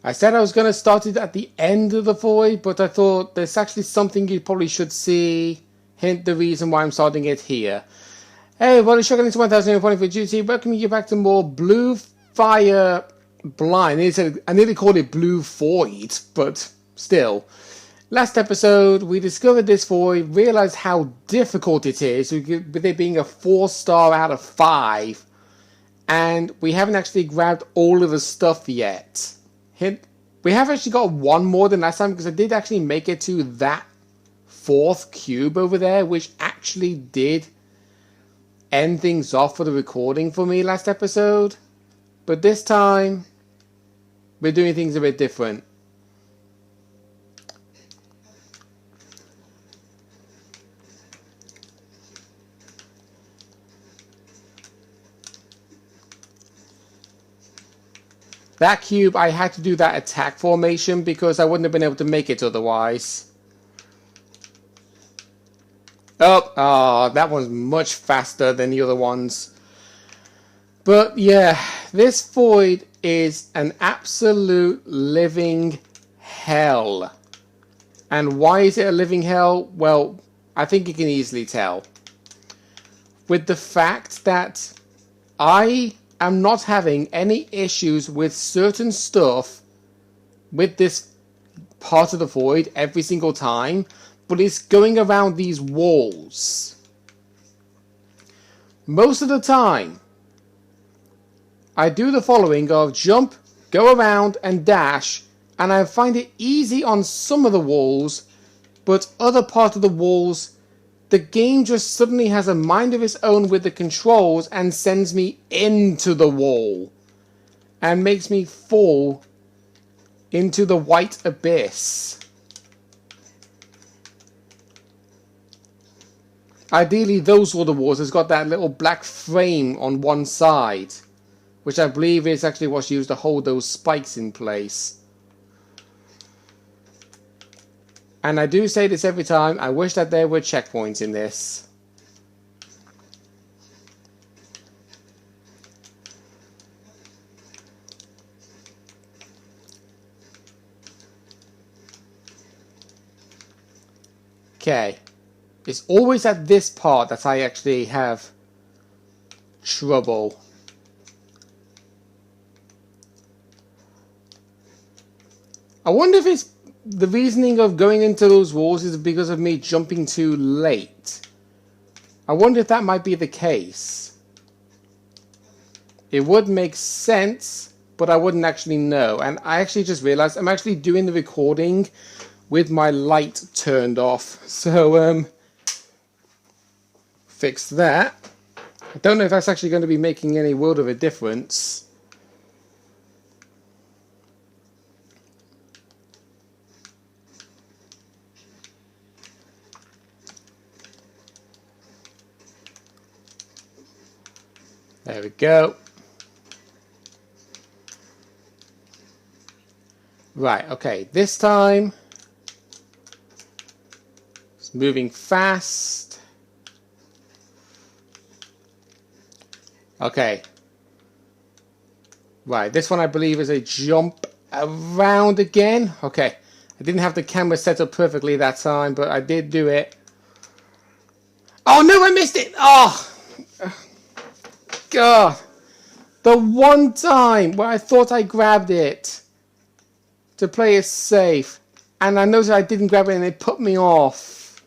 I said I was going to start it at the end of the void, but I thought there's actually something you probably should see. Hint the reason why I'm starting it here. Hey everybody, Shogun into 1000 for duty. Welcoming you back to more Blue Fire Blind. I nearly called it Blue Void, but still. Last episode, we discovered this void, realized how difficult it is, with it being a 4-star out of 5. And we haven't actually grabbed all of the stuff yet. Hint, we have actually got one more than last time, because I did actually make it to that 4th cube over there, which actually did end things off for the recording for me last episode. But this time, we're doing things a bit different. That cube, I had to do that attack formation because I wouldn't have been able to make it otherwise. Oh, that one's much faster than the other ones. But yeah, this void is an absolute living hell. And why is it a living hell? Well, I think you can easily tell. With the fact that I'm not having any issues with certain stuff with this part of the void every single time, but it's going around these walls. Most of the time, I do the following of jump, go around and dash, and I find it easy on some of the walls, but other parts of the walls, the game just suddenly has a mind of its own with the controls and sends me into the wall and makes me fall into the white abyss. Ideally, those sort of walls has got that little black frame on one side, which I believe is actually what's used to hold those spikes in place. And I do say this every time, I wish that there were checkpoints in this. Okay. It's always at this part that I actually have trouble. I wonder if it's the reasoning of going into those walls is because of me jumping too late. I wonder if that might be the case. It would make sense, but I wouldn't actually know. And I actually just realized I'm actually doing the recording with my light turned off. So, fix that. I don't know if that's actually going to be making any world of a difference. There we go. Right, okay, this time it's moving fast. Okay. Right, this one I believe is a jump around again. Okay, I didn't have the camera set up perfectly that time, but I did do it. Oh no, I missed it! Oh! God, the one time where I thought I grabbed it to play it safe, and I noticed I didn't grab it and it put me off.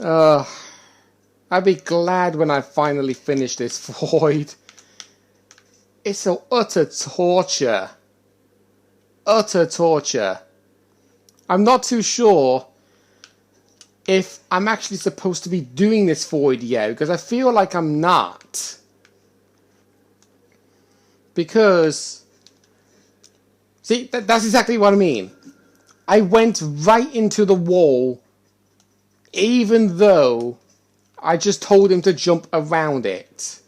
I'd be glad when I finally finish this void. It's so utter torture. Utter torture. I'm not too sure if I'm actually supposed to be doing this void yet, because I feel like I'm not. Because, see, that's exactly what I mean. I went right into the wall, even though I just told him to jump around it.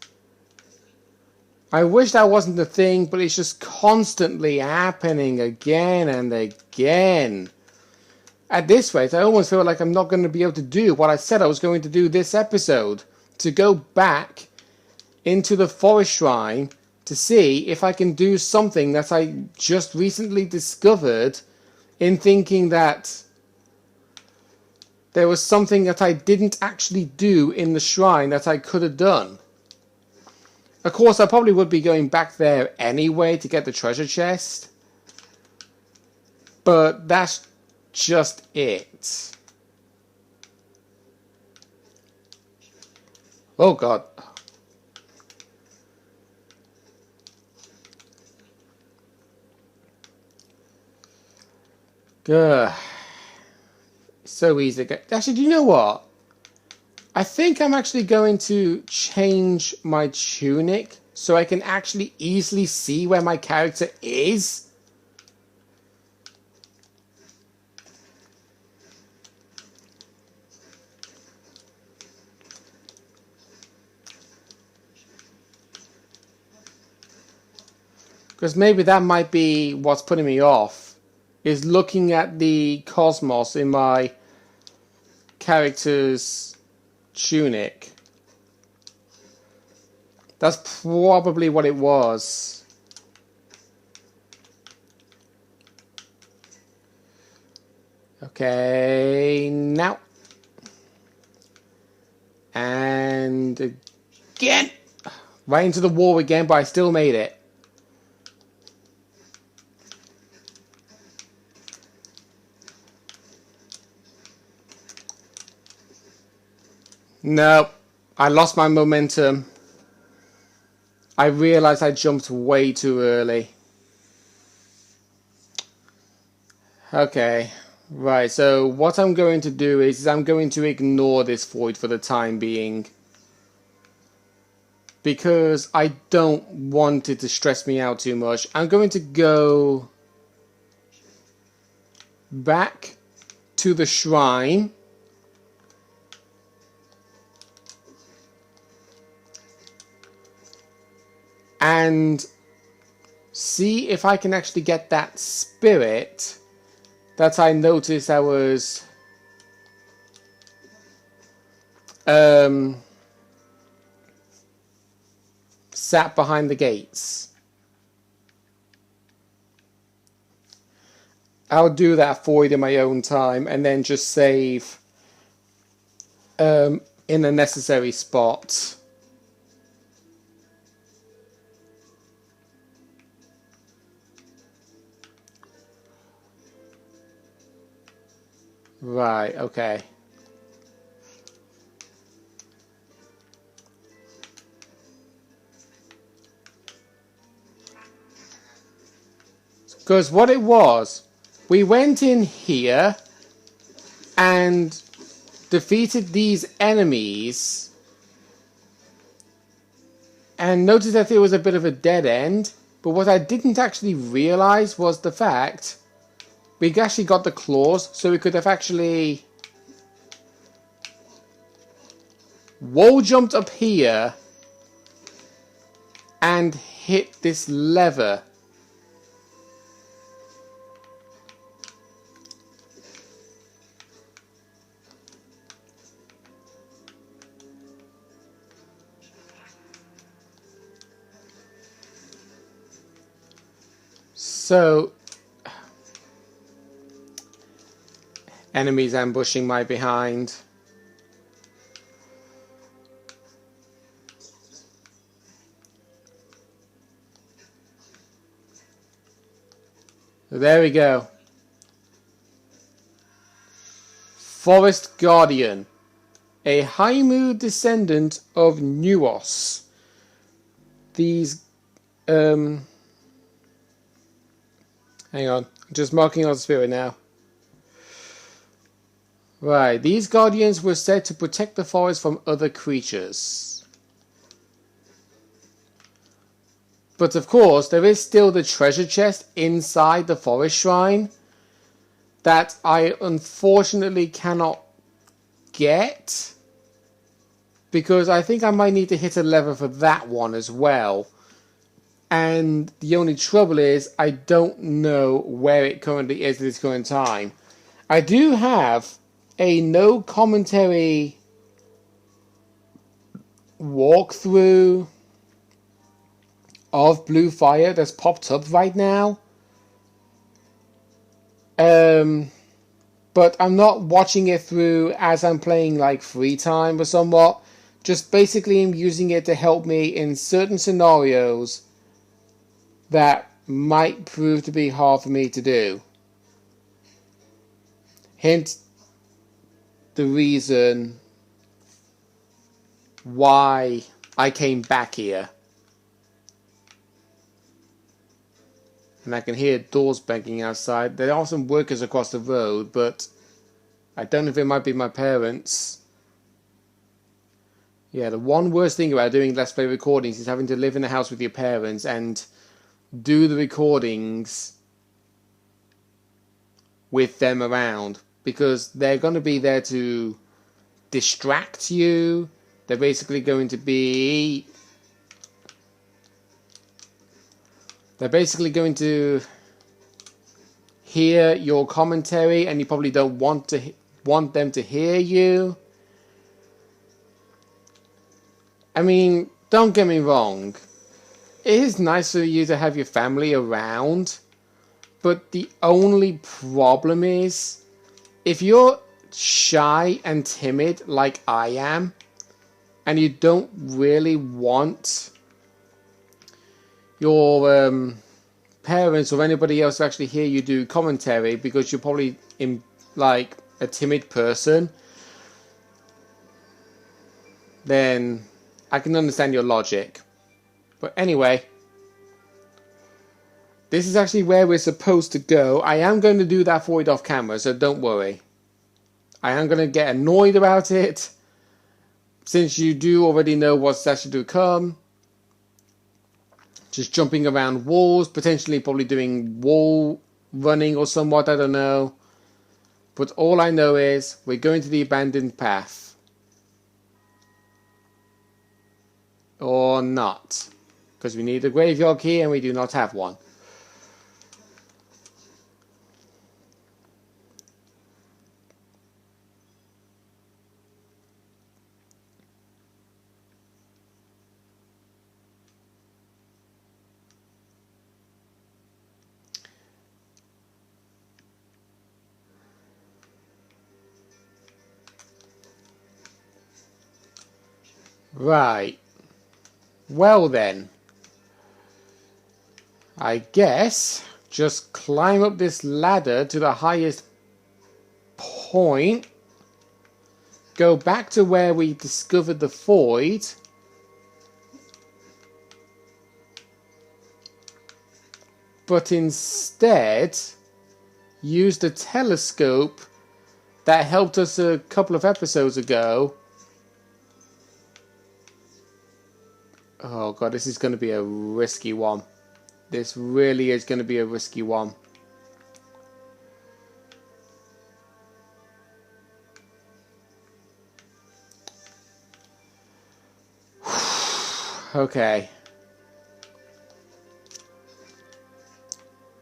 I wish that wasn't the thing, but it's just constantly happening again and again. At this rate, I almost feel like I'm not going to be able to do what I said I was going to do this episode. To go back into the forest shrine to see if I can do something that I just recently discovered in thinking that there was something that I didn't actually do in the shrine that I could have done. Of course, I probably would be going back there anyway to get the treasure chest. But that's just it. Oh god. Ugh. So easy to get. Actually, do you know what? I think I'm actually going to change my tunic so I can actually easily see where my character is. Because maybe that might be what's putting me off, is looking at the cosmos in my character's tunic. That's probably what it was. Okay, now. And again. Right into the wall again, but I still made it. Nope, I lost my momentum. I realized I jumped way too early. Okay, right, so what I'm going to do is I'm going to ignore this void for the time being. Because I don't want it to stress me out too much. I'm going to go back to the shrine. And see if I can actually get that spirit that I noticed I was sat behind the gates. I'll do that for you in my own time and then just save in a necessary spot. Right, okay. Because what it was, we went in here and defeated these enemies and noticed that it was a bit of a dead end. But what I didn't actually realize was the fact we actually got the claws, so we could have actually wall jumped up here and hit this lever. So enemies ambushing my behind. There we go. Forest Guardian. A Haimu descendant of Nuos. These hang on. I'm just marking on the spirit now. Right, these guardians were said to protect the forest from other creatures. But of course, there is still the treasure chest inside the forest shrine that I unfortunately cannot get. Because I think I might need to hit a level for that one as well. And the only trouble is I don't know where it currently is at this current time. I do have a no commentary walkthrough of Blue Fire that's popped up right now. But I'm not watching it through as I'm playing like free time or somewhat. Just basically I'm using it to help me in certain scenarios that might prove to be hard for me to do. Hence the reason why I came back here. And I can hear doors banging outside. There are some workers across the road, but I don't know if it might be my parents. Yeah, the one worst thing about doing Let's Play recordings is having to live in a house with your parents and do the recordings with them around. Because they're going to be there to distract you. They're basically going to be... They're basically going to hear your commentary, and you probably don't want them to hear you. I mean, don't get me wrong. It is nice for you to have your family around, but the only problem is, if you're shy and timid like I am, and you don't really want your parents or anybody else to actually hear you do commentary because you're probably like a timid person, then I can understand your logic. But anyway, this is actually where we're supposed to go. I am going to do that for it off camera, so don't worry. I am going to get annoyed about it, since you do already know what's actually to come. Just jumping around walls, potentially probably doing wall running or somewhat, I don't know. But all I know is we're going to the abandoned path. Or not. Because we need a graveyard key and we do not have one. Right. Well then. I guess just climb up this ladder to the highest point. Go back to where we discovered the void. But instead use the telescope that helped us a couple of episodes ago. Oh god, this is going to be a risky one. This really is going to be a risky one. Okay.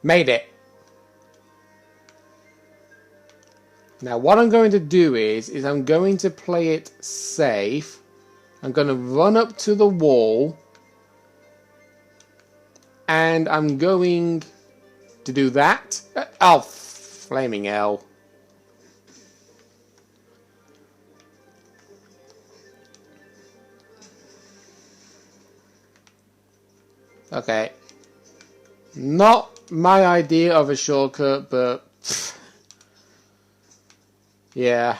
Made it. Now what I'm going to do is I'm going to play it safe. I'm going to run up to the wall. And I'm going to do that. Oh, flaming hell. Okay. Not my idea of a shortcut, but... yeah.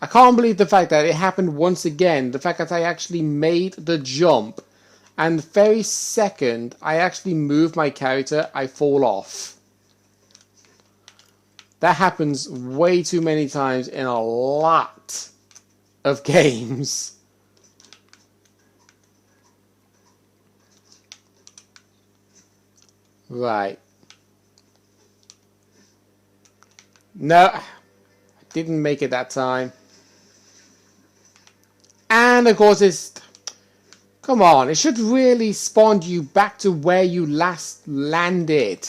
I can't believe the fact that it happened once again. The fact that I actually made the jump. And the very second I actually move my character, I fall off. That happens way too many times in a lot of games. Right. No, I didn't make it that time. And of course it's... come on, it should really spawn you back to where you last landed.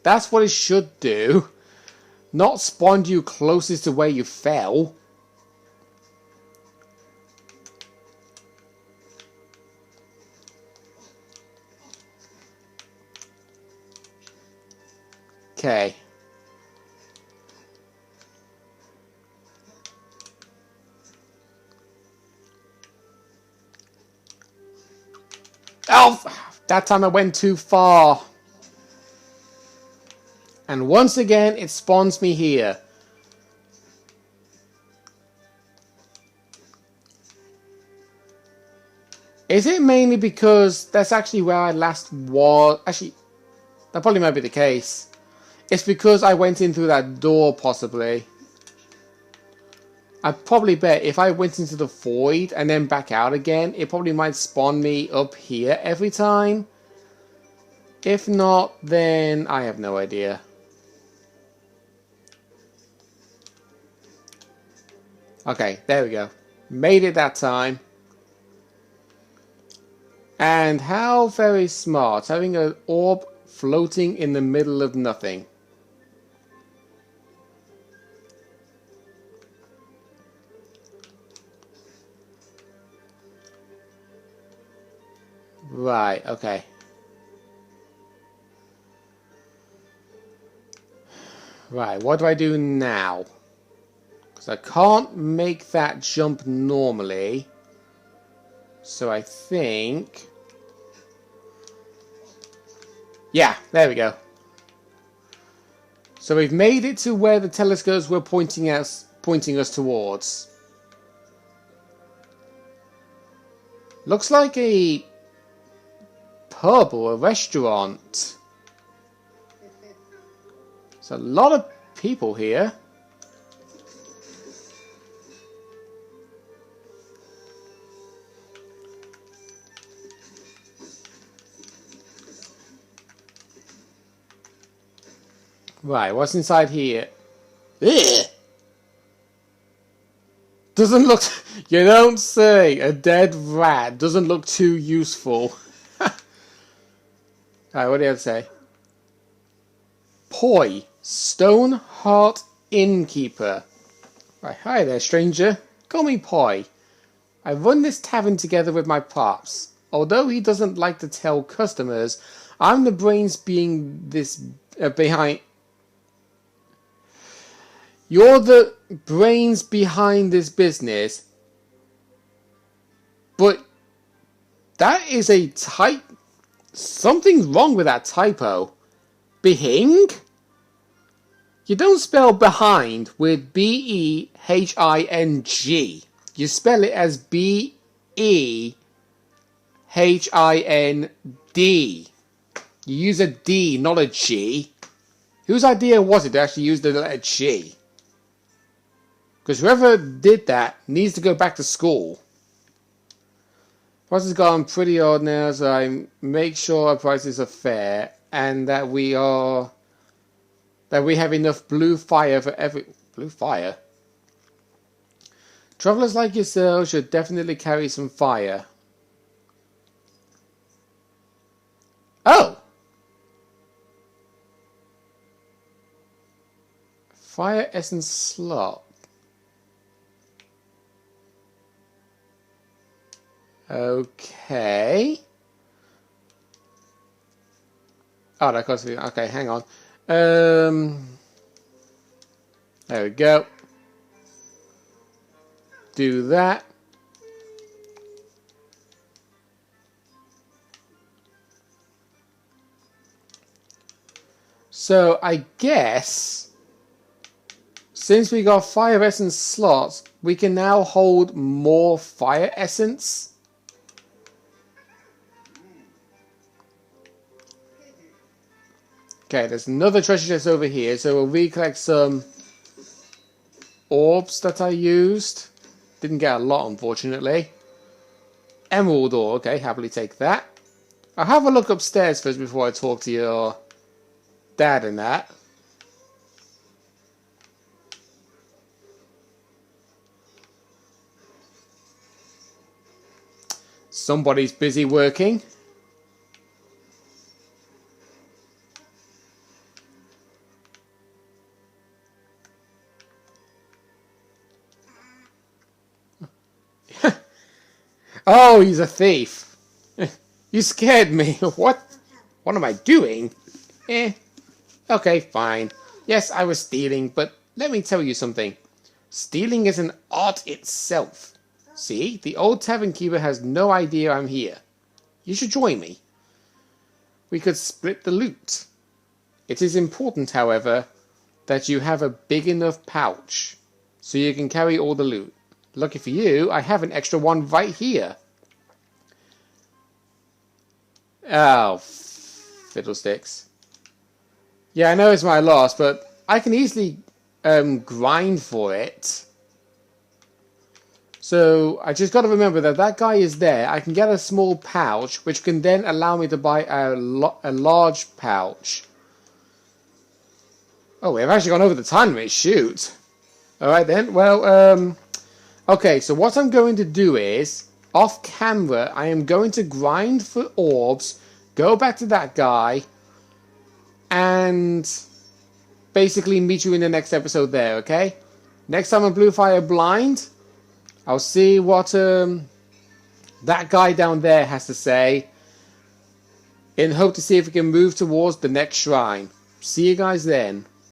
That's what it should do. Not spawn you closest to where you fell. Okay. Oh! That time I went too far. And once again, it spawns me here. Is it mainly because that's actually where I last was? Actually, that probably might be the case. It's because I went in through that door, possibly. I probably bet if I went into the void and then back out again, it probably might spawn me up here every time. If not, then I have no idea. Okay, there we go. Made it that time. And how very smart, having an orb floating in the middle of nothing. Right, okay. Right, what do I do now? Because I can't make that jump normally. So I think... yeah, there we go. So we've made it to where the telescopes were pointing us towards. Looks like a pub or a restaurant. There's a lot of people here. Right, what's inside here? Ugh! Doesn't look... you don't say! A dead rat doesn't look too useful. Alright, what do you have to say? Poi, Stoneheart Innkeeper. Right, hi there, stranger. Call me Poi. I run this tavern together with my pops. Although he doesn't like to tell customers, I'm the brains behind... You're the brains behind this business, but that is a type. Something's wrong with that typo. Behing? You don't spell behind with B-E-H-I-N-G. You spell it as B-E-H-I-N-D. You use a D, not a G. Whose idea was it to actually use the letter G? Because whoever did that needs to go back to school. Prices has gone pretty odd now, so I make sure our prices are fair and that we have enough blue fire for every... blue fire? Travelers like yourselves should definitely carry some fire. Oh! Fire essence slot. Okay. Oh, that costs me. Okay, hang on. There we go. Do that. So I guess since we got fire essence slots, we can now hold more fire essence. Okay, there's another treasure chest over here, so we'll recollect some orbs that I used. Didn't get a lot, unfortunately. Emerald ore, okay, happily take that. I'll have a look upstairs first before I talk to your dad and that. Somebody's busy working. Oh, he's a thief. You scared me. What? What am I doing? Okay, fine. Yes, I was stealing, but let me tell you something. Stealing is an art itself. See, the old tavern keeper has no idea I'm here. You should join me. We could split the loot. It is important, however, that you have a big enough pouch so you can carry all the loot. Lucky for you, I have an extra one right here. Oh, fiddlesticks. Yeah, I know it's my loss, but I can easily grind for it. So I just got to remember that that guy is there. I can get a small pouch, which can then allow me to buy a large pouch. Oh, we've actually gone over the time limit. Shoot. Alright then. Well, okay, so what I'm going to do is, off camera, I am going to grind for orbs, go back to that guy, and basically meet you in the next episode there, okay? Next time on Blue Fire Blind, I'll see what that guy down there has to say, in hope to see if we can move towards the next shrine. See you guys then.